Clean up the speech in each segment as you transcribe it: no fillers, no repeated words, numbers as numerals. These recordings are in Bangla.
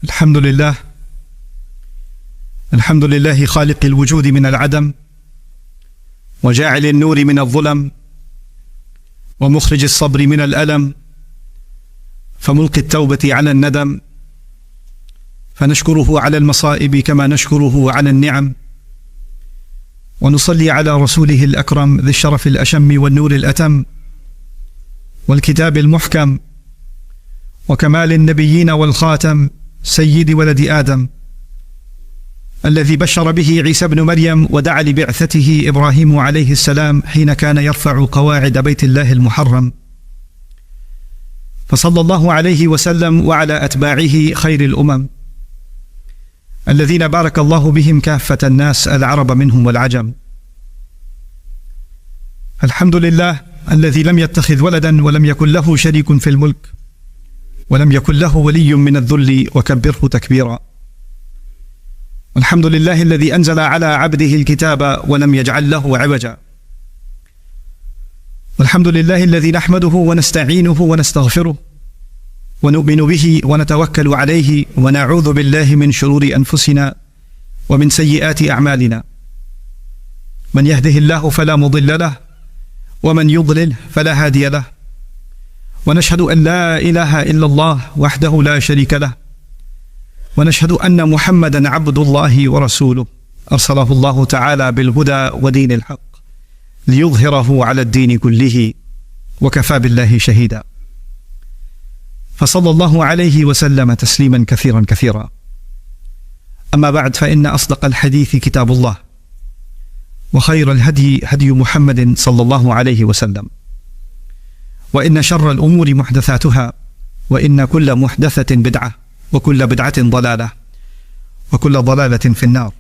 الحمد لله خالق الوجود من العدم، وجاعل النور من الظلم، ومخرج الصبر من الألم، فملقي التوبة على الندم، فنشكره على المصائب كما نشكره على النعم، ونصلي على رسوله الأكرم ذي الشرف الأشم والنور الأتم والكتاب المحكم وكمال النبيين والخاتم سيد ولد آدم، الذي بشر به عيسى بن مريم ودعا لبعثته إبراهيم عليه السلام حين كان يرفع قواعد بيت الله المحرم، فصلى الله عليه وسلم وعلى أتباعه خير الأمم الذين بارك الله بهم كافة الناس العرب منهم والعجم. الحمد لله الذي لم يتخذ ولدا ولم يكن له شريك في الملك ولم يكن له ولي من الذل وكبره تكبيرا. الحمد لله الذي أنزل على عبده الكتاب ولم يجعل له عوجا. والحمد لله الذي نحمده ونستعينه ونستغفره ونؤمن به ونتوكل عليه ونعوذ بالله من شرور أنفسنا ومن سيئات أعمالنا، من يهده الله فلا مضل له ومن يضلل فلا هادي له، ونشهد أن لا إله إلا الله وحده لا شريك له، ونشهد أن محمدا عبد الله ورسوله أرسله الله تعالى بالهدى ودين الحق ليظهره على الدين كله وكفى بالله شهيدا. فصلى الله عليه وسلم تسليما كثيرا كثيرا. أما بعد، فإن أصدق الحديث كتاب الله، وخير الهدي هدي محمد صلى الله عليه وسلم، وإن شر الأمور محدثاتها، وإن كل محدثة بدعة، وكل بدعة ضلالة، وكل ضلالة في النار.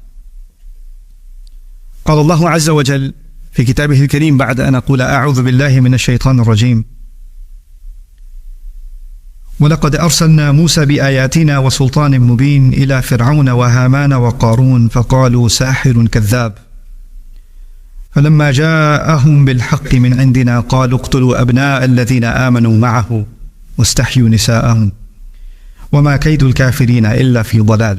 قال الله عز وجل في كتابه الكريم بعد أن أقول أعوذ بالله من الشيطان الرجيم: ولقد أرسلنا موسى بآياتنا وسلطان مبين إلى فرعون وهامان وقارون فقالوا ساحر كذاب، فلما جاءهم بالحق من عندنا قالوا اقتلوا أبناء الذين آمنوا معه واستحيوا نساءهم وما كيد الكافرين إلا في ضلال.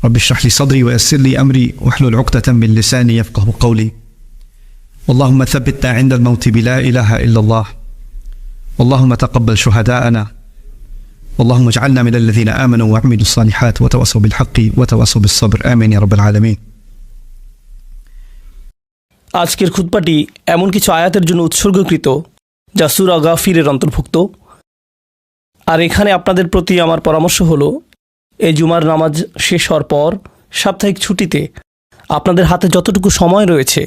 رب اشرح لي صدري ويسر لي أمري واحلل عقدة من لساني يفقه قولي. اللهم ثبتنا عند الموت بلا إله إلا الله، اللهم تقبل شهداءنا، اللهم اجعلنا من الذين آمنوا وعملوا الصالحات وتواصوا بالحق وتواصوا بالصبر، آمين يا رب العالمين। আজকের খুতবাটি এমন কিছু আয়াতের জন্য উৎসর্গকৃত যা সূরা গাফিরের অন্তর্ভুক্ত। আর এখানে আপনাদের প্রতি আমার পরামর্শ হলো, এই জুমার নামাজ শেষ হওয়ার পর সাপ্তাহিক ছুটিতে আপনাদের হাতে যতটুকু সময় রয়েছে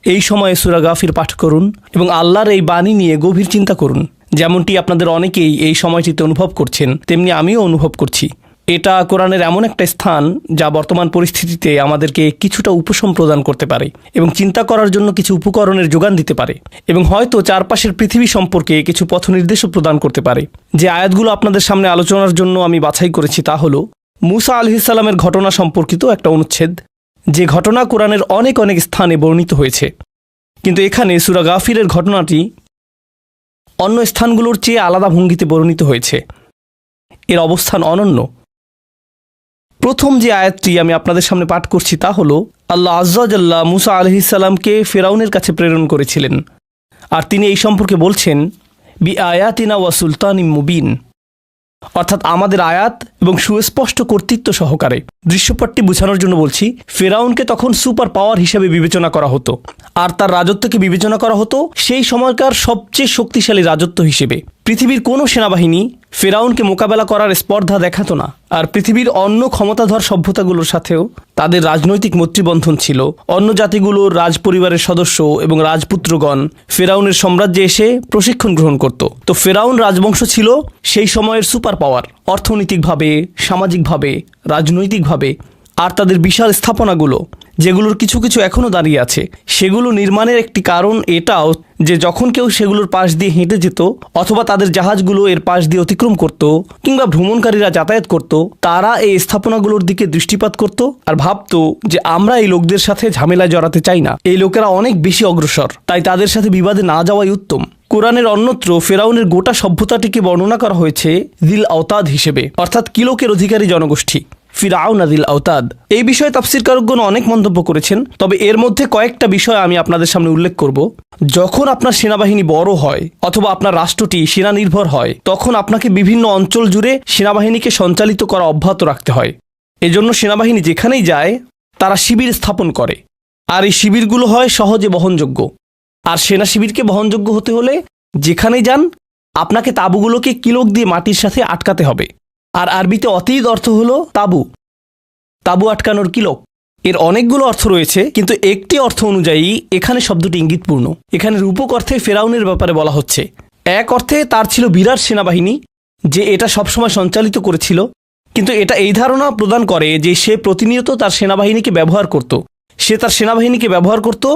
এই সময়ে সূরা গাফির পাঠ করুন এবং আল্লাহর এই বাণী নিয়ে গভীর চিন্তা করুন। যেমনটি আপনাদের অনেকেই এই সময়টিতে অনুভব করছেন, তেমনি আমিও অনুভব করছি। এটা কোরআনের এমন একটা স্থান যা বর্তমান পরিস্থিতিতে আমাদেরকে কিছুটা উপশম প্রদান করতে পারে এবং চিন্তা করার জন্য কিছু উপকরণের যোগান দিতে পারে এবং হয়তো চারপাশের পৃথিবী সম্পর্কে কিছু পথ নির্দেশও প্রদান করতে পারে। যে আয়াতগুলো আপনাদের সামনে আলোচনার জন্য আমি বাছাই করেছি তা হলো মূসা আলাইহিস সালামের ঘটনা সম্পর্কিত একটা অনুচ্ছেদ, যে ঘটনা কোরআনের অনেক অনেক স্থানে বর্ণিত হয়েছে, কিন্তু এখানে সূরা গাফিরের ঘটনাটি অন্য স্থানগুলোর চেয়ে আলাদা ভঙ্গিতে বর্ণিত হয়েছে। এর অবস্থান অনন্য। প্রথম যে আয়াতটি আমি আপনাদের সামনে পাঠ করছি তা হলো, আল্লাহ আজ্জা ওয়া জাল্লা মূসা আলাইহিস সালামকে ফিরআউনের কাছে প্রেরণ করেছিলেন, আর তিনি এই সম্পর্কে বলছেন বি আয়াতিনা ওয়া সুলতানিম মুবিন, অর্থাৎ আমাদের আয়াত এবং সুস্পষ্ট কর্তৃত্ব সহকারে। দৃশ্যপটটি বোঝানোর জন্য বলছি, ফিরআউনকে তখন সুপার পাওয়ার হিসেবে বিবেচনা করা হতো, আর তার রাজত্বকে বিবেচনা করা হতো সেই সময়কার সবচেয়ে শক্তিশালী রাজত্ব হিসেবে। পৃথিবীর কোনো সেনাবাহিনী ফিরআউনকে মোকাবেলা করার স্পর্ধা দেখাতো না, আর পৃথিবীর অন্য ক্ষমতাধর সভ্যতাগুলোর সাথেও তাদের রাজনৈতিক মৈত্রীবন্ধন ছিল। অন্য জাতিগুলোর রাজপরিবারের সদস্য এবং রাজপুত্রগণ ফিরআউনের সাম্রাজ্যে এসে প্রশিক্ষণ গ্রহণ করত। তো ফিরআউন রাজবংশ ছিল সেই সময়ের সুপার পাওয়ার, অর্থনৈতিকভাবে, সামাজিকভাবে, রাজনৈতিকভাবে। আর তাদের বিশাল স্থাপনাগুলো, যেগুলোর কিছু কিছু এখনও দাঁড়িয়ে আছে, সেগুলো নির্মাণের একটি কারণ এটাও যে যখন কেউ সেগুলোর পাশ দিয়ে হেঁটে যেত অথবা তাদের জাহাজগুলো এর পাশ দিয়ে অতিক্রম করত কিংবা ভ্রমণকারীরা যাতায়াত করত, তারা এই স্থাপনাগুলোর দিকে দৃষ্টিপাত করত আর ভাবত যে আমরা এই লোকদের সাথে ঝামেলায় জড়াতে চাই না, এই লোকেরা অনেক বেশি অগ্রসর, তাই তাদের সাথে বিবাদে না যাওয়াই উত্তম। কোরআনের অন্যত্র ফেরাউনের গোটা সভ্যতাটিকে বর্ণনা করা হয়েছে দিল আওতাদ হিসেবে, অর্থাৎ কিলোকের অধিকারী জনগোষ্ঠী, ফিরাউনা দিল আওতাদ। এই বিষয়ে তাফসীরকারকগণ অনেক মন্তব্য করেছেন, তবে এর মধ্যে কয়েকটা বিষয় আমি আপনাদের সামনে উল্লেখ করব। যখন আপনার সেনাবাহিনী বড় হয় অথবা আপনার রাষ্ট্রটি সেনা নির্ভর হয়, তখন আপনাকে বিভিন্ন অঞ্চল জুড়ে সেনাবাহিনীকে সঞ্চালিত করা অব্যাহত রাখতে হয়। এজন্য সেনাবাহিনী যেখানেই যায় তারা শিবির স্থাপন করে, আর এই শিবিরগুলো হয় সহজে বহনযোগ্য। আর সেনা শিবিরকে বহনযোগ্য হতে হলে যেখানেই যান আপনাকে তাঁবুগুলোকে কিলোক দিয়ে মাটির সাথে আটকাতে হবে। আর আরবিতে অতীত অর্থ হলো তাঁবু, তাঁবু আটকানোর কিলোক। এর অনেকগুলো অর্থ রয়েছে, কিন্তু একটি অর্থ অনুযায়ী এখানে শব্দটি ইঙ্গিতপূর্ণ। এখানে রূপক অর্থে ফেরাউনের ব্যাপারে বলা হচ্ছে। এক অর্থে তার ছিল বিরাট সেনাবাহিনী, যে এটা সবসময় সঞ্চালিত করেছিল, কিন্তু এটা এই ধারণা প্রদান করে যে সে প্রতিনিয়ত তার সেনাবাহিনীকে ব্যবহার করত। সে তার সেনাবাহিনীকে ব্যবহার করত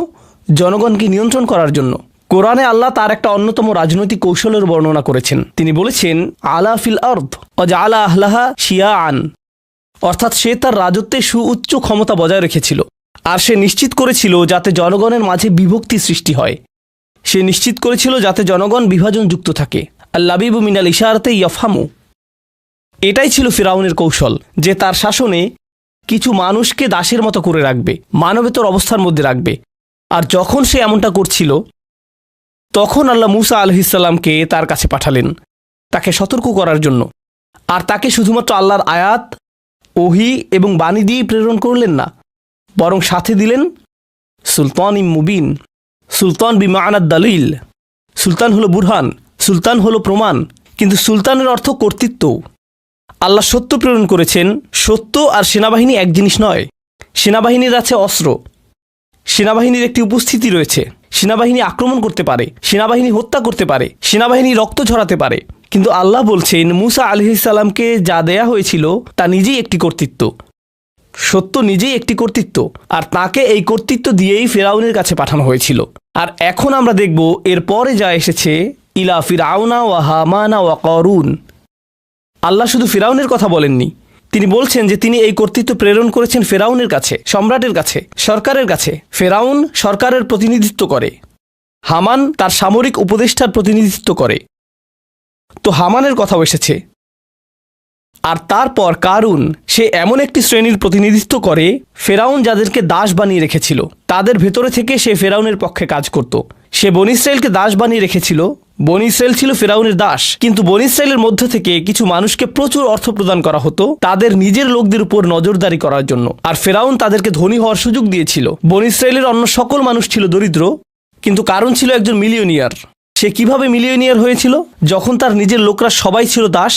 জনগণকে নিয়ন্ত্রণ করার জন্য। কোরআনে আল্লাহ তার একটা অন্যতম রাজনৈতিক কৌশলের বর্ণনা করেছেন। তিনি বলেছেন, আলা ফিল আরদ ওয়াজআলা আহলাহা শিয়াআন, অর্থাৎ সে তার রাজত্বে সুউচ্চ ক্ষমতা বজায় রেখেছিল, আর সে নিশ্চিত করেছিল যাতে জনগণের মাঝে বিভক্তি সৃষ্টি হয়। সে নিশ্চিত করেছিল যাতে জনগণ বিভাজনযুক্ত থাকে। আল্লাবিবু মিনাল ইশারাতে ইয়াফহামু। এটাই ছিল ফিরাউনের কৌশল, যে তার শাসনে কিছু মানুষকে দাসের মতো করে রাখবে, মানবেতর অবস্থার মধ্যে রাখবে। আর যখন সে এমনটা করছিল, তখন আল্লাহ মূসা আলাইহিসসালামকে তার কাছে পাঠালেন তাকে সতর্ক করার জন্য। আর তাকে শুধুমাত্র আল্লাহর আয়াত, ওহী এবং বাণী দিয়েই প্রেরণ করলেন না, বরং সাথে দিলেন সুলতান মুবিন। সুলতান বিমানাদ দালিল। সুলতান হলো বুরহান, সুলতান হলো প্রমাণ, কিন্তু সুলতানের অর্থ কর্তৃত্ব। আল্লাহ সত্য প্রেরণ করেছেন। সত্য আর সেনাবাহিনী এক জিনিস নয়। সেনাবাহিনীর আছে অস্ত্র, সেনাবাহিনীর একটি উপস্থিতি রয়েছে, সেনাবাহিনী আক্রমণ করতে পারে, সেনাবাহিনী হত্যা করতে পারে, সেনাবাহিনী রক্ত ঝরাতে পারে। কিন্তু আল্লাহ বলছেন মূসা আলাইহিসসালামকে যা দেয়া হয়েছিল তা নিজেই একটি কর্তৃত্ব। সত্য নিজেই একটি কর্তৃত্ব, আর তাকে এই কর্তৃত্ব দিয়েই ফেরাউনের কাছে পাঠানো হয়েছিল। আর এখন আমরা দেখব এরপরে যা এসেছে, ইলা ফিরাউনা ওয়া হামানা ওয়া কারুন। আল্লাহ শুধু ফিরাউনের কথা বলেননি, তিনি বলছেন যে তিনি এই কর্তৃত্ব প্রেরণ করেছেন ফেরাউনের কাছে, সম্রাটের কাছে, সরকারের কাছে। ফেরাউন সরকারের প্রতিনিধিত্ব করে, হামান তার সামরিক উপদেষ্টার প্রতিনিধিত্ব করে। তো হামানের কথাও এসেছে। আর তারপর কারুন, সে এমন একটি শ্রেণীর প্রতিনিধিত্ব করে ফেরাউন যাদেরকে দাস বানিয়ে রেখেছিল, তাদের ভেতরে থেকে সে ফেরাউনের পক্ষে কাজ করত। সে বনী ইসরাইলকে দাস বানিয়ে রেখেছিল। বনী ইসরাইল ছিল ফেরাউনের দাস, কিন্তু বনী ইসরাইলের মধ্য থেকে কিছু মানুষকে প্রচুর অর্থ প্রদান করা হতো তাদের নিজের লোকদের উপর নজরদারি করার জন্য। আর ফেরাউন তাদেরকে ধনী হওয়ার সুযোগ দিয়েছিল। বনী ইসরাইলের অন্য সকল মানুষ ছিল দরিদ্র, কিন্তু কারুন ছিল একজন মিলিয়নিয়ার। সে কিভাবে মিলিয়নিয়ার হয়েছিল? যখন তার নিজের লোকরা সবাই ছিল দাস,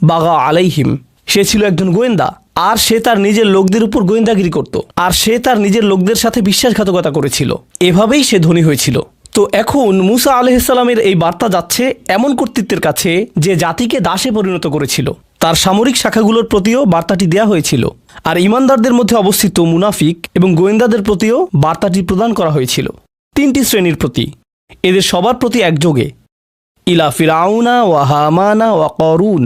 বাগা আলাইহিম, সে ছিল একজন গোয়েন্দা, আর সে তার নিজের লোকদের উপর গোয়েন্দাগিরি করত, আর সে তার নিজের লোকদের সাথে বিশ্বাসঘাতকতা করেছিল। এভাবেই সে ধনী হয়েছিল। তো এখন মূসা আলাইহিসসালামের এই বার্তা যাচ্ছে এমন কর্তৃত্বের কাছে যে জাতিকে দাসে পরিণত করেছিল। তার সামরিক শাখাগুলোর প্রতিও বার্তাটি দেয়া হয়েছিল। আর ইমানদারদের মধ্যে অবস্থিত মুনাফিক এবং গোয়েন্দাদের প্রতিও বার্তাটি প্রদান করা হয়েছিল। তিনটি শ্রেণীর প্রতি, এদের সবার প্রতি একযোগে, ইলা ফিরাউনা ওয়া হামানা ওয়া কারুন।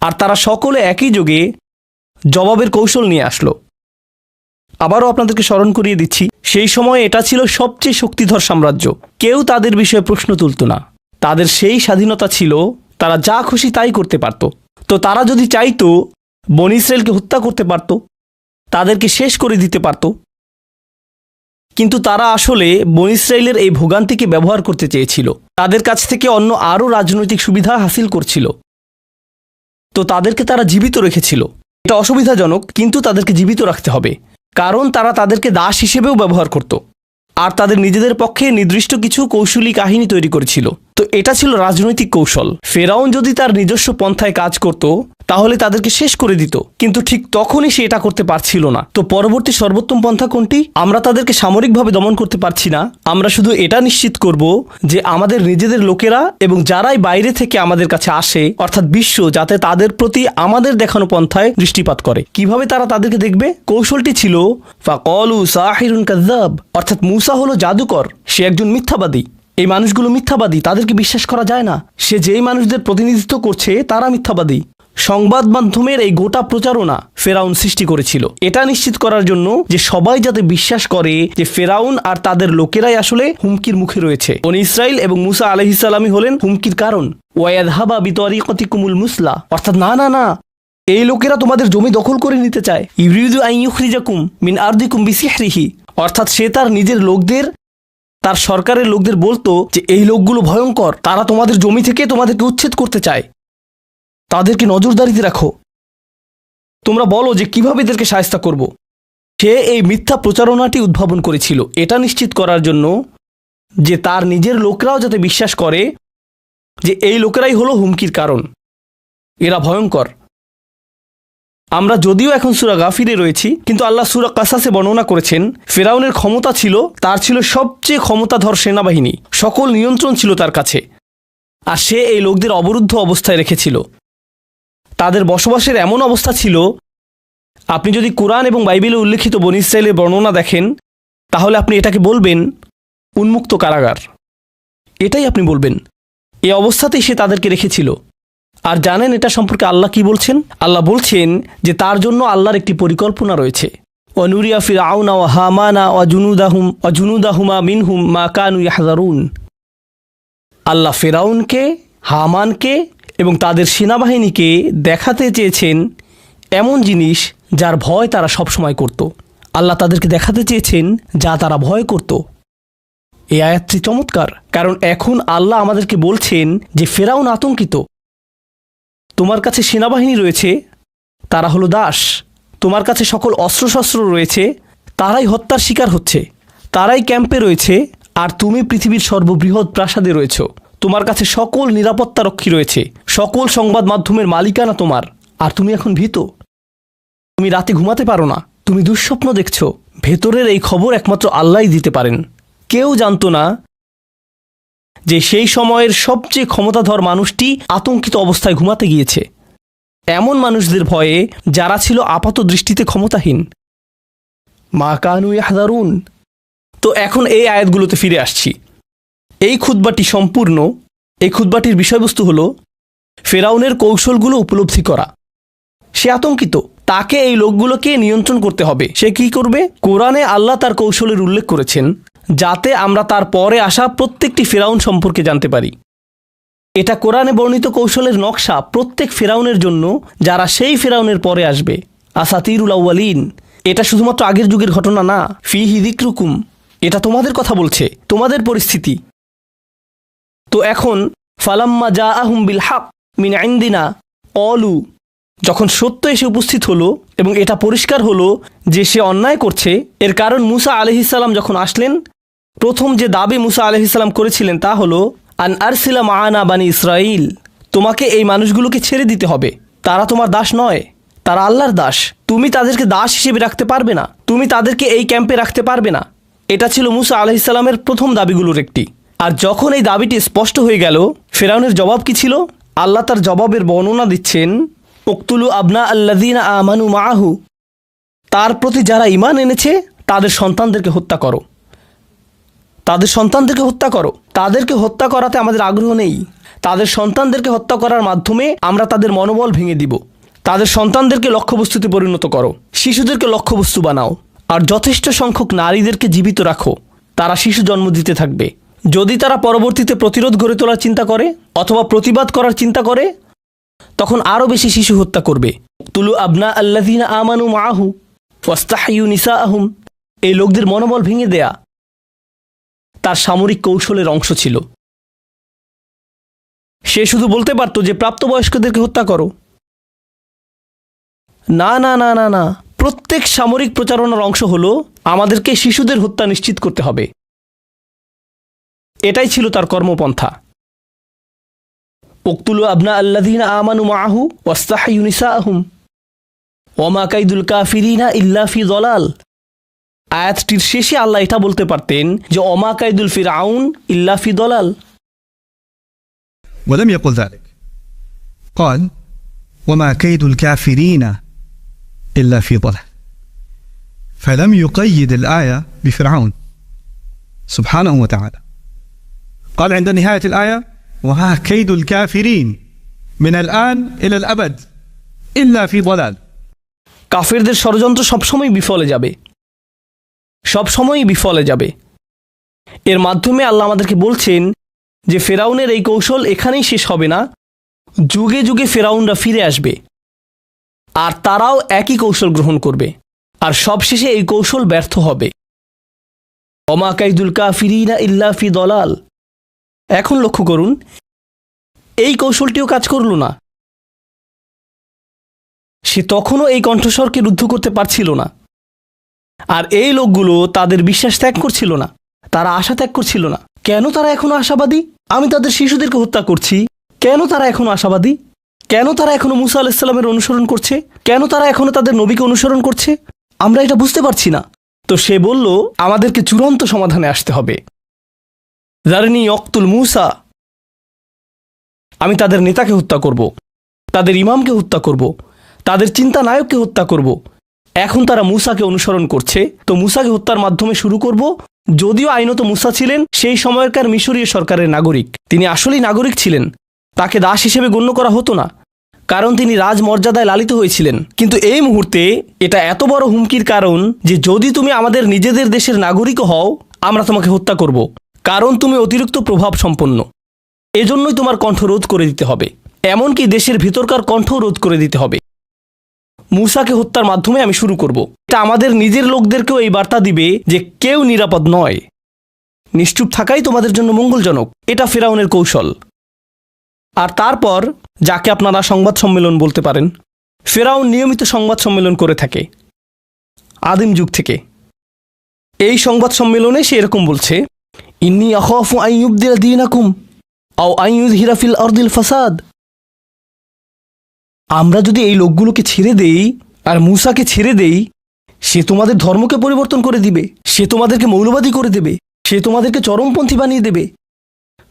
আর তারা সকলে একই যোগে জবাবের কৌশল নিয়ে আসলো। আবারও আপনাদেরকে স্মরণ করিয়ে দিচ্ছি, সেই সময় এটা ছিল সবচেয়ে শক্তিধর সাম্রাজ্য। কেউ তাদের বিষয়ে প্রশ্ন তুলত না। তাদের সেই স্বাধীনতা ছিল, তারা যা খুশি তাই করতে পারত। তো তারা যদি চাইতো বনী ইসরাইলকে হত্যা করতে পারত, তাদেরকে শেষ করে দিতে পারত। কিন্তু তারা আসলে বনী ইসরাইলের এই ভোগান্তিকে ব্যবহার করতে চেয়েছিল। তাদের কাছ থেকে অন্য আরও রাজনৈতিক সুবিধা হাসিল করছিল। তো তাদেরকে তারা জীবিত রেখেছিল। এটা অসুবিধাজনক, কিন্তু তাদেরকে জীবিত রাখতে হবে, কারণ তারা তাদেরকে দাস হিসেবেও ব্যবহার করত, আর তাদের নিজেদের পক্ষে নির্দিষ্ট কিছু কৌশলী কাহিনী তৈরি করেছিল। তো এটা ছিল রাজনৈতিক কৌশল। ফেরাউন যদি তার নিজস্ব পন্থায় কাজ করত, তাহলে তাদেরকে শেষ করে দিত, কিন্তু ঠিক তখনই সে এটা করতে পারছিল না। তো পরবর্তী সর্বোত্তম পন্থা কোনটি? আমরা তাদেরকে সামরিকভাবে দমন করতে পারছি না, আমরা শুধু এটা নিশ্চিত করব যে আমাদের নিজেদের লোকেরা এবং যারাই বাইরে থেকে আমাদের কাছে আসে, অর্থাৎ বিশ্ব, যাতে তাদের প্রতি আমাদের দেখানো পন্থায় দৃষ্টিপাত করে। কিভাবে তারা তাদেরকে দেখবে? কৌশলটি ছিল ফাকালু সাহিরুন কাযযাব, অর্থাৎ মূসা হলো জাদুকর, সে একজন মিথ্যাবাদী। এই মানুষগুলো মিথ্যাবাদী, তাদেরকে বিশ্বাস করা যায় না। সে যেই মানুষদের প্রতিনিধিত্ব করছে তারা মিথ্যাবাদী। সংবাদ মাধ্যমের এই গোটা প্রচারণা ফেরাউন সৃষ্টি করেছিল, এটা নিশ্চিত করার জন্য যে সবাই যাতে বিশ্বাস করে যে ফেরাউন আর তাদের লোকেরাই আসলে হুমকির মুখে রয়েছে। বনী ইসরাইল এবং মুসা আলাইহিস সালামই হলেন হুমকির কারণ। ওয়ায়াযহাবা বিতরিকাতিকুমুল মুসলা, অর্থাৎ না না না, এই লোকেরা তোমাদের জমি দখল করে নিতে চায়। ইউরিদু আন ইউখরিজাকুম মিন আরদিকুম বিসিহরিহি, অর্থাৎ সে তার নিজের লোকদের, তার সরকারের লোকদের বলতো যে এই লোকগুলো ভয়ঙ্কর, তারা তোমাদের জমি থেকে তোমাদেরকে উচ্ছেদ করতে চায়, তাদেরকে নজরদারিতে রাখো, তোমরা বলো যে কিভাবে এদেরকে শায়েস্তা করব। সে এই মিথ্যা প্রচারণাটি উদ্ভাবন করেছিল এটা নিশ্চিত করার জন্য যে তার নিজের লোকরাও যাতে বিশ্বাস করে যে এই লোকেরাই হলো হুমকির কারণ, এরা ভয়ঙ্কর। আমরা যদিও এখন সূরা গাফিরে রয়েছি, কিন্তু আল্লাহ সূরা কাসাসে বর্ণনা করেছেন ফেরাউনের ক্ষমতা ছিল, তার ছিল সবচেয়ে ক্ষমতাধর সেনাবাহিনী, সকল নিয়ন্ত্রণ ছিল তার কাছে, আর সে এই লোকদের অবরুদ্ধ অবস্থায় রেখেছিল। তাদের বসবাসের এমন অবস্থা ছিল, আপনি যদি কোরআন এবং বাইবেলে উল্লেখিত বনী ইসরাইলের বর্ণনা দেখেন তাহলে আপনি এটাকে বলবেন উন্মুক্ত কারাগার, এটাই আপনি বলবেন। এই অবস্থাতেই সে তাদেরকে রেখেছিল। আর জানেন এটা সম্পর্কে আল্লাহ কি বলছেন? আল্লাহ বলছেন যে তার জন্য আল্লাহর একটি পরিকল্পনা রয়েছে। ওয়ানুরিয়া ফিরআউনা ওয়া হামানা ওয়া জুনুদাহুমা মিনহুম মা কানু ইয়াহযারুন। আল্লাহ ফেরাউনকে, হামানকে এবং তাদের সেনাবাহিনীকে দেখাতে চেয়েছেন এমন জিনিস যার ভয় তারা সবসময় করত। আল্লাহ তাদেরকে দেখাতে চেয়েছেন যা তারা ভয় করত। এই আয়াতটি চমৎকার, কারণ এখন আল্লাহ আমাদেরকে বলছেন যে ফেরাউন আতঙ্কিত, তোমার কাছে সেনাবাহিনী রয়েছে, তারা হলো দাস, তোমার কাছে সকল অস্ত্রশস্ত্র রয়েছে, তারাই হত্যার শিকার হচ্ছে, তারাই ক্যাম্পে রয়েছে, আর তুমি পৃথিবীর সর্ববৃহৎ প্রাসাদে রয়েছ, তোমার কাছে সকল নিরাপত্তারক্ষী রয়েছে, সকল সংবাদ মাধ্যমের মালিকানা তোমার, আর তুমি এখন ভীত, তুমি রাতে ঘুমাতে পারো না, তুমি দুঃস্বপ্ন দেখছ। ভেতরের এই খবর একমাত্র আল্লাহই দিতে পারেন। কেউ জানত না যে সেই সময়ের সবচেয়ে ক্ষমতাধর মানুষটি আতঙ্কিত অবস্থায় ঘুমাতে গিয়েছে, এমন মানুষদের ভয়ে যারা ছিল আপাত দৃষ্টিতে ক্ষমতাহীন। মা কানু ইয়াহযারুন। তো এখন এই আয়াতগুলোতে ফিরে আসছি। এই খুতবাটি সম্পূর্ণ, এই খুতবাটির বিষয়বস্তু হলো ফেরাউনের কৌশলগুলো উপলব্ধি করা। সে আতঙ্কিত, তাকে এই লোকগুলোকে নিয়ন্ত্রণ করতে হবে। সে কি করবে? কোরআনে আল্লাহ তার কৌশলের উল্লেখ করেছেন যাতে আমরা তার পরে আসা প্রত্যেকটি ফেরাউন সম্পর্কে জানতে পারি। এটা কোরআনে বর্ণিত কৌশলের নকশা প্রত্যেক ফেরাউনের জন্য যারা সেই ফেরাউনের পরে আসবে। আসাতিরুল আউয়ালিন, এটা শুধুমাত্র আগের যুগের ঘটনা না। ফিহি যিকরুকুম, এটা তোমাদের কথা বলছে, তোমাদের পরিস্থিতি। তো এখন ফালাম্মা জাআহুম বিল হক মিন ইনদিনা অলু, যখন সত্য এসে উপস্থিত হলো এবং এটা পরিষ্কার হলো যে সে অন্যায় করছে, এর কারণ মুসা আলাইহিস সালাম যখন আসলেন, প্রথম যে দাবি মুসা আলাইহিস সালাম করেছিলেন তা হলো আন আরসিলা মাআনা বানি ইসরাইল, তোমাকে এই মানুষগুলোকে ছেড়ে দিতে হবে, তারা তোমার দাস নয়, তারা আল্লাহর দাস, তুমি তাদেরকে দাস হিসেবে রাখতে পারবে না, তুমি তাদেরকে এই ক্যাম্পে রাখতে পারবে না। এটা ছিল মুসা আলাইহিস সালামের প্রথম দাবিগুলোর একটি। আর যখন এই দাবিটি স্পষ্ট হয়ে গেল, ফেরাউনের জবাব কি ছিল? আল্লাহ তার জবাবের বর্ণনা দিচ্ছেন, উকতুলু আবনা আল্লাযীনা আমানু মাআহু, তার প্রতি যারা ঈমান এনেছে তাদের সন্তানদেরকে হত্যা করো, তাদের সন্তানদেরকে হত্যা করো। তাদেরকে হত্যা করাতে আমাদের আগ্রহ নেই, তাদের সন্তানদেরকে হত্যা করার মাধ্যমে আমরা তাদের মনোবল ভেঙে দিব। তাদের সন্তানদেরকে লক্ষ্যবস্তুতে পরিণত করো, শিশুদেরকে লক্ষ্যবস্তু বানাও, আর যথেষ্ট সংখ্যক নারীদেরকে জীবিত রাখো, তারা শিশু জন্ম দিতে থাকবে। যদি তারা পরবর্তীতে প্রতিরোধ গড়ে তোলার চিন্তা করে অথবা প্রতিবাদ করার চিন্তা করে, তখন আরও বেশি শিশু হত্যা করবে। তুলু আবনা আল্লাযীনা আমানু মাআহু ওয়াস্তাহইয়ু নিসাআহুম, এই লোকদের মনোবল ভেঙে দেয়া তার সামরিক কৌশলের অংশ ছিল। সে শুধু বলতে পারত যে প্রাপ্তবয়স্কদেরকে হত্যা করো। না না না না না, প্রত্যেক সামরিক প্রচারণার অংশ হলো আমাদেরকে শিশুদের হত্যা নিশ্চিত করতে হবে। এটাই ছিল তার কর্মপন্থা। উকতুলু আবনা আল্লাযীনা আমানু মাআহু ওয়াস্তাহইয়ু নিসাআহুম ওয়া মা কাইদুল কাফিরিনা ইল্লা ফি যালাল। আয়াতটির শেষে আল্লাহ এটা বলতে পারতেন যে ওমা কাইদুল ফিরআউন ইল্লা ফি যালাল। ولم يقل ذلك، قال وما كيد الكافرين إلا في ضلال، فلم يقيد الآية بفرعون سبحانه وتعالى. قال عند نهاية الآية وها كيد الكافرين من الآن إلى الأبد إلا في ضلال। কাফেরদের ষড়যন্ত্র সবসময় বিফলে যাবে, সবসময়ই বিফলে যাবে। এর মাধ্যমে আল্লাহ আমাদেরকে বলছেন যে ফেরাউনের এই কৌশল এখানেই শেষ হবে না, যুগে যুগে ফেরাউনরা ফিরে আসবে আর তারাও একই কৌশল গ্রহণ করবে, আর সবশেষে এই কৌশল ব্যর্থ হবে। ওমা কাইদুল কাফিরিনা ইল্লা ফি দলাল। এখন লক্ষ্য করুন, এই কৌশলটিও কাজ করল না। সে তখনও এই কণ্ঠস্বরকে রুদ্ধ করতে পারছিল না। আর এই লোকগুলো তাদের বিশ্বাস ত্যাগ করছিল না, তারা আশা ত্যাগ করছিল না। কেন তারা এখনো আশাবাদী? আমি তাদের শিশুদেরকে হত্যা করছি, কেন তারা এখনো আশাবাদী? কেন তারা এখনো মুসা আলাইহিস সালামের অনুসরণ করছে? কেন তারা এখনো তাদের নবীকে অনুসরণ করছে? আমরা এটা বুঝতে পারছি না। তো সে বলল, আমাদেরকে চূড়ান্ত সমাধানে আসতে হবে। জারনি ইয়ক্তুল মুসা, আমি তাদের নেতাকে হত্যা করব, তাদের ইমামকে হত্যা করব, তাদের চিন্তা নায়ককে হত্যা করব। এখন তারা মুসাকে অনুসরণ করছে, তো মুসাকে হত্যার মাধ্যমে শুরু করব। যদিও আইনত মুসা ছিলেন সেই সময়কার মিশরীয় সরকারের নাগরিক, তিনি আসলেই নাগরিক ছিলেন, তাকে দাস হিসেবে গণ্য করা হতো না, কারণ তিনি রাজমর্যাদায় লালিত হয়েছিলেন। কিন্তু এই মুহূর্তে এটা এত বড় হুমকির কারণ যে যদি তুমি আমাদের নিজেদের দেশের নাগরিকও হও, আমরা তোমাকে হত্যা করব, কারণ তুমি অতিরিক্ত প্রভাব সম্পন্ন। এজন্যই তোমার কণ্ঠ রোধ করে দিতে হবে, এমনকি দেশের ভিতরকার কণ্ঠ রোধ করে দিতে হবে। মুসাকে হত্যার মাধ্যমে আমি শুরু করব। এটা আমাদের নিজের লোকদেরকেও এই বার্তা দিবে যে কেউ নিরাপদ নয়, নিশ্চুপ থাকাই তোমাদের জন্য মঙ্গলজনক। এটা ফেরাউনের কৌশল। আর তারপর যাকে আপনারা সংবাদ সম্মেলন বলতে পারেন, ফেরাউন নিয়মিত সংবাদ সম্মেলন করে থাকে আদিম যুগ থেকে। এই সংবাদ সম্মেলনে সে এরকম বলছে, ইন্নী আখাফু আন ইউবদিলা দীনাকুম আও আন ইউযহিরা ফিল আরদিল ফাসাদ। আমরা যদি এই লোকগুলোকে ছেড়ে দেই আর মুসাকে ছেড়ে দেই, সে তোমাদের ধর্মকে পরিবর্তন করে দিবে, সে তোমাদেরকে মৌলবাদী করে দেবে, সে তোমাদেরকে চরমপন্থী বানিয়ে দেবে,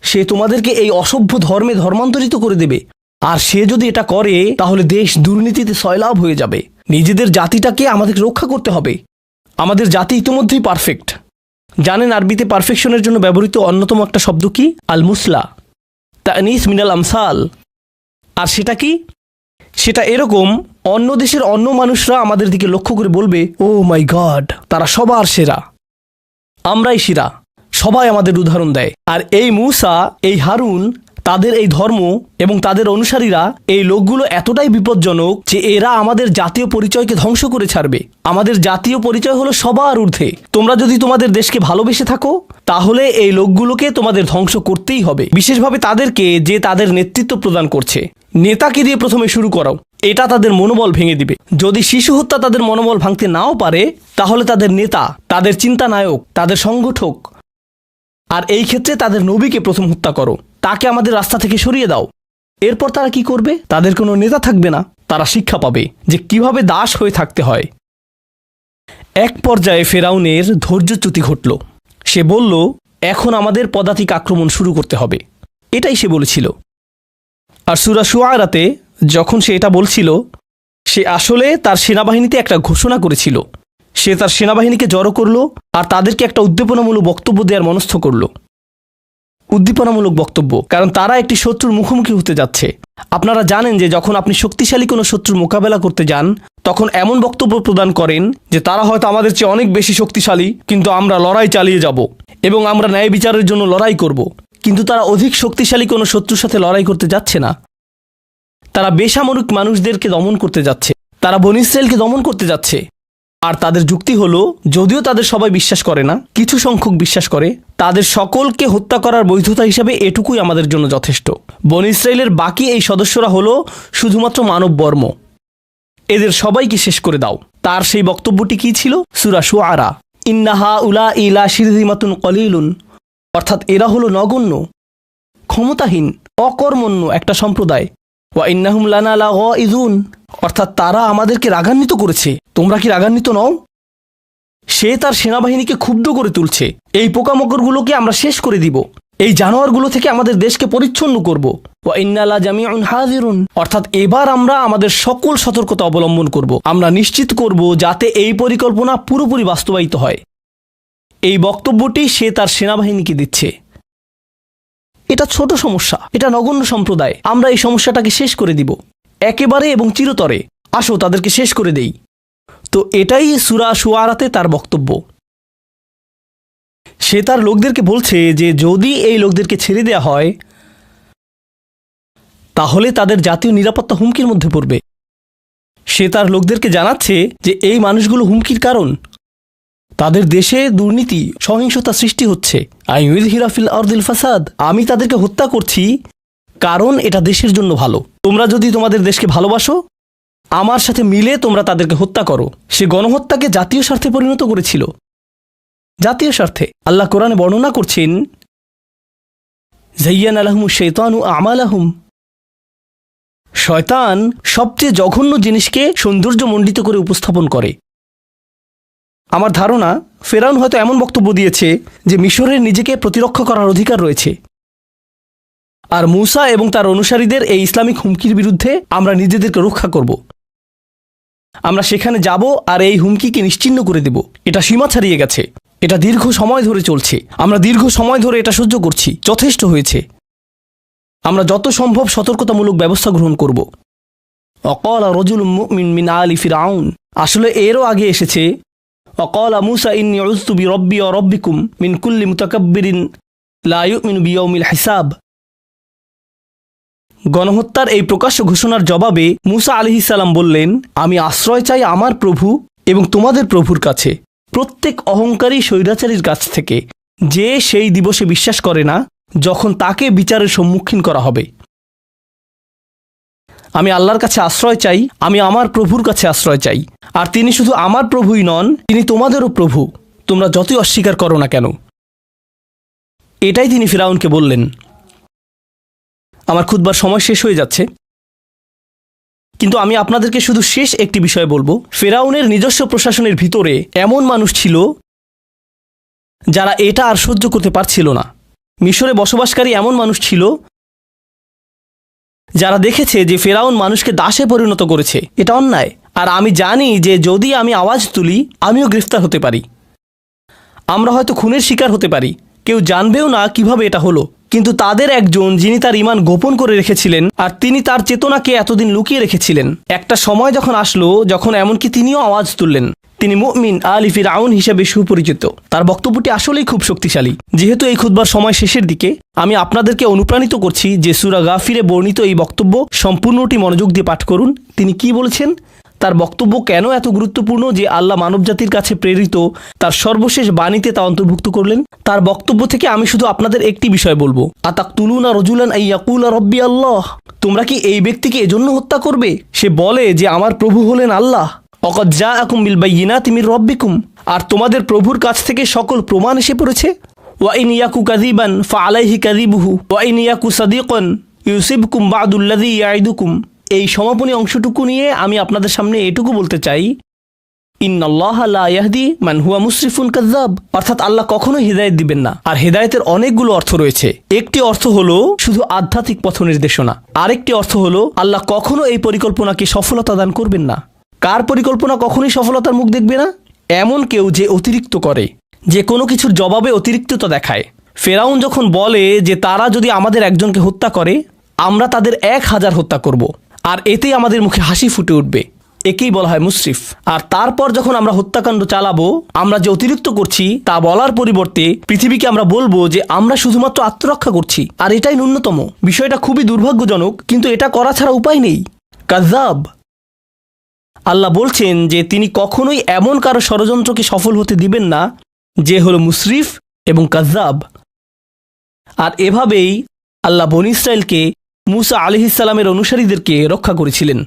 সে তোমাদেরকে এই অসভ্য ধর্মে ধর্মান্তরিত করে দেবে। আর সে যদি এটা করে তাহলে দেশ দুর্নীতিতে সয়লাভ হয়ে যাবে। নিজেদের জাতিটাকে আমাদের রক্ষা করতে হবে। আমাদের জাতি ইতিমধ্যেই পারফেক্ট। জানেন আরবিতে পারফেকশনের জন্য ব্যবহৃত অন্যতম একটা শব্দ কি? আল মুসলা, তানিস মিনাল আমসাল। আর সেটা কি? সেটা এরকম, অন্য দেশের অন্য মানুষরা আমাদের দিকে লক্ষ্য করে বলবে, ও মাই গড, তারা সবার সেরা, আমরাই সেরা, সবাই আমাদের উদাহরণ দেয়। আর এই মুসা, এই হারুন, তাদের এই ধর্ম এবং তাদের অনুসারীরা, এই লোকগুলো এতটাই বিপজ্জনক যে এরা আমাদের জাতীয় পরিচয়কে ধ্বংস করে ছাড়বে। আমাদের জাতীয় পরিচয় হলো সবার ঊর্ধ্বে। তোমরা যদি তোমাদের দেশকে ভালোবেসে থাকো তাহলে এই লোকগুলোকে তোমাদের ধ্বংস করতেই হবে, বিশেষভাবে তাদেরকে যে তাদের নেতৃত্ব প্রদান করছে। নেতাকে দিয়ে প্রথমে শুরু করাও, এটা তাদের মনোবল ভেঙে দিবে। যদি শিশু হত্যা তাদের মনোবল ভাঙতে নাও পারে, তাহলে তাদের নেতা, তাদের চিন্তা নায়ক, তাদের সংগঠক, আর এই ক্ষেত্রে তাদের নবীকে প্রথম হত্যা করো, তাকে আমাদের রাস্তা থেকে সরিয়ে দাও। এরপর তারা কি করবে? তাদের কোনো নেতা থাকবে না, তারা শিক্ষা পাবে যে কিভাবে দাস হয়ে থাকতে হয়। এক পর্যায়ে ফেরাউনের ধৈর্যচ্যুতি ঘটল। সে বলল, এখন আমাদের পদাতিক আক্রমণ শুরু করতে হবে। এটাই সে বলেছিল। আর সূরা শুআরাতে যখন সে এটা বলছিল, সে আসলে তার সেনাবাহিনীতে একটা ঘোষণা করেছিল। সে তার সেনাবাহিনীকে জড়ো করল আর তাদেরকে একটা উদ্দীপনামূলক বক্তব্য দেওয়ার মনস্থ করল। উদ্দীপনামূলক বক্তব্য, কারণ তারা একটি শত্রুর মুখোমুখি হতে যাচ্ছে। আপনারা জানেন যে যখন আপনি শক্তিশালী কোনো শত্রুর মোকাবেলা করতে যান, তখন এমন বক্তব্য প্রদান করেন যে তারা হয়তো আমাদের চেয়ে অনেক বেশি শক্তিশালী, কিন্তু আমরা লড়াই চালিয়ে যাব এবং আমরা ন্যায় বিচারের জন্য লড়াই করব। কিন্তু তারা অধিক শক্তিশালী কোনো শত্রুর সাথে লড়াই করতে যাচ্ছে না। তারা বেসামরিক মানুষদেরকে দমন করতে যাচ্ছে, তারা বনী ইসরাইলকে দমন করতে যাচ্ছে। আর তাদের যুক্তি হলো, যদিও তাদের সবাই বিশ্বাস করে না, কিছু সংখ্যক বিশ্বাস করে, তাদের সকলকে হত্যা করার বৈধতা হিসাবে এটুকুই আমাদের জন্য যথেষ্ট। বনী ইসরাইলের বাকি এই সদস্যরা হলো শুধুমাত্র মানব বর্ম, এদের সবাইকে শেষ করে দাও। তার সেই বক্তব্যটি কি ছিল? সূরা শুআরা, ইন্নাহা উলা ইলা শিরযিমাতুন কলিলুন, অর্থাৎ এরা হলো নগণ্য, ক্ষমতাহীন, অকর্মণ্য একটা সম্প্রদায়। ওয়া ইন্নাহুম লানা লাগাইজুন, অর্থাৎ তারা আমাদেরকে রাগান্বিত করেছে। তোমরা কি রাগান্বিত নও? সে তার সেনাবাহিনীকে ক্ষুব্ধ করে তুলছে। এই পোকামাকড়গুলোকে আমরা শেষ করে দিব, এই জানোয়ারগুলো থেকে আমাদের দেশকে পরিচ্ছন্ন করব। ওয়া ইন্না লা জামিউন হাযিরুন, অর্থাৎ এবার আমরা আমাদের সকল সতর্কতা অবলম্বন করব। আমরা নিশ্চিত করব যাতে এই পরিকল্পনা পুরোপুরি বাস্তবায়িত হয়। এই বক্তব্যটি সে তার সেনাবাহিনীকে দিচ্ছে। এটা ছোট সমস্যা, এটা নগণ্য সম্প্রদায়, আমরা এই সমস্যাটাকে শেষ করে দিব একেবারে এবং চিরতরে। আসো তাদেরকে শেষ করে দেই। তো এটাই সূরা শুআরাতে তার বক্তব্য। সে তার লোকদেরকে বলছে যে যদি এই লোকদেরকে ছেড়ে দেয়া হয় তাহলে তাদের জাতীয় নিরাপত্তা হুমকির মধ্যে পড়বে। সে তার লোকদেরকে জানাচ্ছে যে এই মানুষগুলো হুমকির কারণ, তাদের দেশে দুর্নীতি সহিংসতা সৃষ্টি হচ্ছে। আইয়ুযহিরা ফিল আরদিল ফাসাদ, আমি তাদেরকে হত্যা করছি কারণ এটা দেশের জন্য ভালো। তোমরা যদি তোমাদের দেশকে ভালোবাসো, আমার সাথে মিলে তোমরা তাদেরকে হত্যা করো। সে গণহত্যাকে জাতীয় স্বার্থে পরিণত করেছিল, জাতীয় স্বার্থে। আল্লাহ কোরআনে বর্ণনা করছেন, যায়্যানা লাহুমুশ শাইতানু আমালাহুম, শয়তান সবচেয়ে জঘন্য জিনিসকে সৌন্দর্যমণ্ডিত করে উপস্থাপন করে। আমার ধারণা ফেরাউন হয়তো এমন বক্তব্য দিয়েছে যে মিশরের নিজেকে প্রতিরক্ষা করার অধিকার রয়েছে, আর মূসা এবং তার অনুসারীদের এই ইসলামিক হুমকির বিরুদ্ধে আমরা নিজেদেরকে রক্ষা করব। আমরা সেখানে যাব আর এই হুমকিকে নিশ্চিহ্ন করে দেব। এটা সীমা ছাড়িয়ে গেছে, এটা দীর্ঘ সময় ধরে চলছে, আমরা দীর্ঘ সময় ধরে এটা সহ্য করছি, যথেষ্ট হয়েছে। আমরা যত সম্ভব সতর্কতামূলক ব্যবস্থা গ্রহণ করব। অকাল রজুল মুমিন মিন আলি ফিরআউন, আসলে এরও আগে এসেছে, অকাল মূসা ইন্নী উযতু বিরব্বি ওয়া রব্বিকুম মিন কুল্লি মুতাকাব্বিরিন লা ইউমিনু বিয়াউমিল হিসাব। গণহত্যার এই প্রকাশ্য ঘোষণার জবাবে মূসা আলাইহিস সালাম বললেন, আমি আশ্রয় চাই আমার প্রভু এবং তোমাদের প্রভুর কাছে, প্রত্যেক অহংকারী স্বৈরাচারীর কাছ থেকে, যে সেই দিবসে বিশ্বাস করে না যখন তাকে বিচারের সম্মুখীন করা হবে। আমি আল্লাহর কাছে আশ্রয় চাই, আমি আমার প্রভুর কাছে আশ্রয় চাই। আর তিনি শুধু আমার প্রভুই নন, তিনি তোমাদেরও প্রভু, তোমরা যতই অস্বীকার করো না কেন। এটাই তিনি ফিরআউনকে বললেন। আমার খুতবার সময় শেষ হয়ে যাচ্ছে, কিন্তু আমি আপনাদেরকে শুধু শেষ একটি বিষয় বলবো। ফিরআউনের নিজস্ব প্রশাসনের ভিতরে এমন মানুষ ছিল যারা এটা আর সহ্য করতে পারছিল না। মিশরে বসবাসকারী এমন মানুষ ছিল যারা দেখেছে যে ফিরআউন মানুষকে দাসে পরিণত করেছে, এটা অন্যায়। আর আমি জানি যে যদি আমি আওয়াজ তুলি আমিও গ্রেফতার হতে পারি, আমরা হয়তো খুনের শিকার হতে পারি, কেউ জানবেও না কিভাবে এটা হলো। কিন্তু তাদের একজন যিনি তার ঈমান গোপন করে রেখেছিলেন আর তিনি তার চেতনাকে এতদিন লুকিয়ে রেখেছিলেন, একটা সময় যখন আসলো যখন এমনকি তিনিও আওয়াজ তুললেন। তিনি মুমিন আলি ফিরআউন হিসেবে সুপরিচিত। তার বক্তব্যটি আসলেই খুব শক্তিশালী। যেহেতু এই খুতবার সময় শেষের দিকে, আমি আপনাদেরকে অনুপ্রাণিত করছি যে সূরা গাফিরে বর্ণিত এই বক্তব্য সম্পূর্ণটি মনোযোগ দিয়ে পাঠ করুন। তিনি কি বলেছেন, তার বক্তব্য কেন এত গুরুত্বপূর্ণ যে আল্লাহ মানবজাতির কাছে প্রেরিত তার সর্বশেষ বাণীতে তা অন্তর্ভুক্ত করলেন। তার বক্তব্য থেকে আমি শুধু আপনাদের একটি বিষয় বলবো, আতাকতুলুনা রাজুলান আইয়াকুলা রব্বি আল্লাহ, তোমরা কি এই ব্যক্তিকে এজন্য হত্যা করবে সে বলে যে আমার প্রভু হলেন আল্লাহ। অকদ জাআকুম বিল বাইয়িনাতি মির রব্বিকুম, আর তোমাদের প্রভুর কাছ থেকে সকল প্রমাণ এসে পড়েছে। ওয়া ইন ইয়াকু কাযিবান ফাআলাইহি কাযিবুহু ওয়া ইন ইয়াকু সাদিকান ইউসিবকুম বা'দুল্লাযী ইয়াইদুকুম। এই সমাপনী অংশটুকু নিয়ে আমি আপনাদের সামনে এটুকু বলতে চাই, ইন্নাল্লাহা লা ইয়াহদি মান হুয়া মুসরিফুন কাযযাব, অর্থাৎ আল্লাহ কখনোই হেদায়েত দিবেন না। আর হেদায়েতের অনেকগুলো অর্থ রয়েছে। একটি অর্থ হলো শুধু আধ্যাত্মিক পথ নির্দেশনা, আরেকটি অর্থ হলো আল্লাহ কখনো এই পরিকল্পনাকে সফলতা দান করবেন না। কার পরিকল্পনা কখনোই সফলতার মুখ দেখবে না? এমন কেউ যে অতিরিক্ত করে, যে কোনো কিছুর জবাবে অতিরিক্ততা দেখায়। ফেরাউন যখন বলে যে তারা যদি আমাদের একজনকে হত্যা করে আমরা তাদের 1000 হত্যা করব, আর এতেই আমাদের মুখে হাসি ফুটে উঠবে, একেই বলা হয় মুসরিফ। আর তারপর যখন আমরা হত্যাকাণ্ড চালাবো, আমরা যে অতিরিক্ত করছি তা বলার পরিবর্তে পৃথিবীকে আমরা বলবো যে আমরা শুধুমাত্র আত্মরক্ষা করছি, আর এটাই ন্যূনতম। বিষয়টা খুবই দুর্ভাগ্যজনক, কিন্তু এটা করা ছাড়া উপায় নেই। কাযযাব। আল্লাহ বলছেন যে তিনি কখনোই এমন কারো ষড়যন্ত্রকে সফল হতে দিবেন না যে হলো মুসরিফ এবং কাযযাব। আর এভাবেই আল্লাহ বনী ইসরাইলকে, মূসা আলাইহিস সালামের অনুসারীদেরকে রক্ষা করেছিলেন।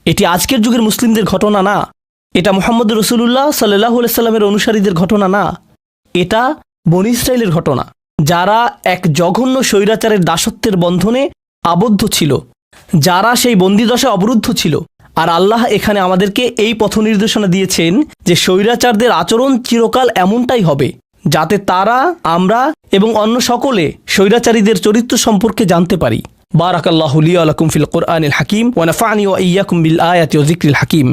এটি আজকের যুগের মুসলিমদের ঘটনা না, এটা মুহাম্মদ রাসূলুল্লাহ সাল্লাল্লাহু আলাইহি সাল্লামের অনুসারীদের ঘটনা না, এটা বনী ইসরাইলের ঘটনা, যারা এক জঘন্য স্বৈরাচারের দাসত্বের বন্ধনে আবদ্ধ ছিল, যারা সেই বন্দিদশায় অবরুদ্ধ ছিল। আর আল্লাহ এখানে আমাদেরকে এই পথ নির্দেশনা দিয়েছেন যে স্বৈরাচারদের আচরণ চিরকাল এমনটাই হবে, যাতে তারা, আমরা এবং অন্য সকলে স্বৈরাচারীদের চরিত্র সম্পর্কে জানতে পারি। বারাকাল্লাহু লি ওয়া লাকুম ফিল কুরআনিল হাকিম ওয়া নাফা'নি ওয়া ইয়্যাকুম বিল আয়াতি ওয়া যিকরিল হাকিম।